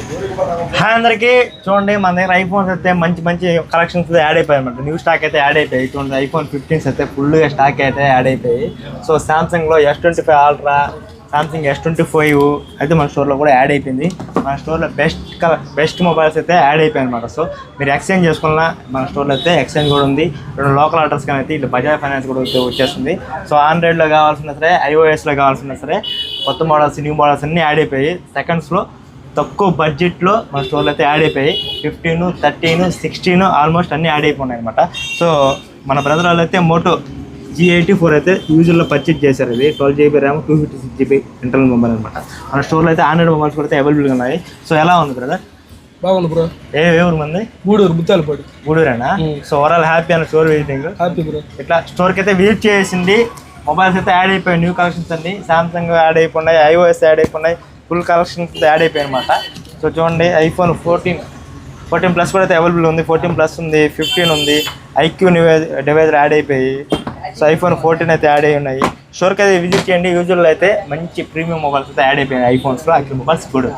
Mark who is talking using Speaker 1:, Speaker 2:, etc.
Speaker 1: Hi అందరికీ చూడండి, మన దగ్గర ఐఫోన్స్ అయితే మంచి మంచి కలెక్షన్స్ యాడ్ అయిపోయాయి అన్నమాట. న్యూ స్టాక్ అయితే యాడ్ అయిపోయాయి. చూడండి, ఐఫోన్ 15s అయితే ఫుల్గా స్టాక్ అయితే యాడ్ అయిపోయాయి. So సామ్సంగ్లో S25 ultra, Samsung S25 అయితే మన స్టోర్లో కూడా యాడ్ అయిపోయింది. మన స్టోర్లో బెస్ట్ మొబైల్స్ అయితే యాడ్ అయిపోయాయి అనమాట. సో మీరు ఎక్స్చేంజ్ చేసుకున్నా మన స్టోర్లో అయితే ఎక్స్చేంజ్ కూడా ఉంది. 2 లోకల్ ఆర్డర్స్ కానీ అయితే ఇట్లా బజాజ్ ఫైనాన్స్ కూడా వచ్చేస్తుంది. సో ఆండ్రాయిడ్లో కావాల్సిన సరే, iOSలో కావాల్సిన సరే, కొత్త మోడల్స్ న్యూ మోడల్స్ అన్నీ యాడ్ అయిపోయాయి. సెకండ్స్లో తక్కువ బడ్జెట్లో మన స్టోర్లో అయితే యాడ్ అయిపోయాయి. 15, 13, 16 ఆల్మోస్ట్ అన్నీ యాడ్ అయిపోయినాయి అనమాట. సో మన బ్రదర్ వాళ్ళు అయితే మోటో G84 అయితే యూజువల్లో పర్చేజ్ చేశారు. ఇది 12GB RAM, 256GB internal mobile అనమాట. మన స్టోర్లో అయితే ఆండ్రాయిడ్ మొబైల్స్ కూడా అయితే అవైలబుల్గా ఉన్నాయి. సో ఎలా ఉంది బ్రదర్?
Speaker 2: బాగుంది బ్రో.
Speaker 1: ఏ ఊరు మంది?
Speaker 2: గూడూరు, ముత్యాలపాడు.
Speaker 1: గూడూరేనా? సో ఓవరాల్ హ్యాపీ అన్న స్టోర్ విజిటింగ్?
Speaker 2: Happy bro.
Speaker 1: ఇట్లా స్టోర్కి అయితే విజిట్ చేసింది. మొబైల్స్ అయితే యాడ్ అయిపోయాయి, న్యూ కలెక్షన్స్ అన్ని. సామ్సంగ్ యాడ్ అయిపోయినాయి, iOS యాడ్ అయిపోయినాయి, ఫుల్ కలెక్షన్స్ యాడ్ అయిపోయాయి అనమాట. సో చూడండి, ఐఫోన్ 14 ప్లస్ కూడా అయితే అవైలబుల్ ఉంది. 14 ప్లస్ ఉంది, 15 ఉంది, IQ డివైజర్ యాడ్ అయిపోయి. సో ఐఫోన్ 14 అయితే యాడ్ అయి ఉన్నాయి. స్టోర్కి అయితే విజిట్ చేయండి. యూజువల్ అయితే మంచి ప్రీమియం మొబైల్స్ అయితే యాడ్ అయిపోయాయి ఐఫోన్స్లో. యాక్చువల్ మొబైల్స్ కూడా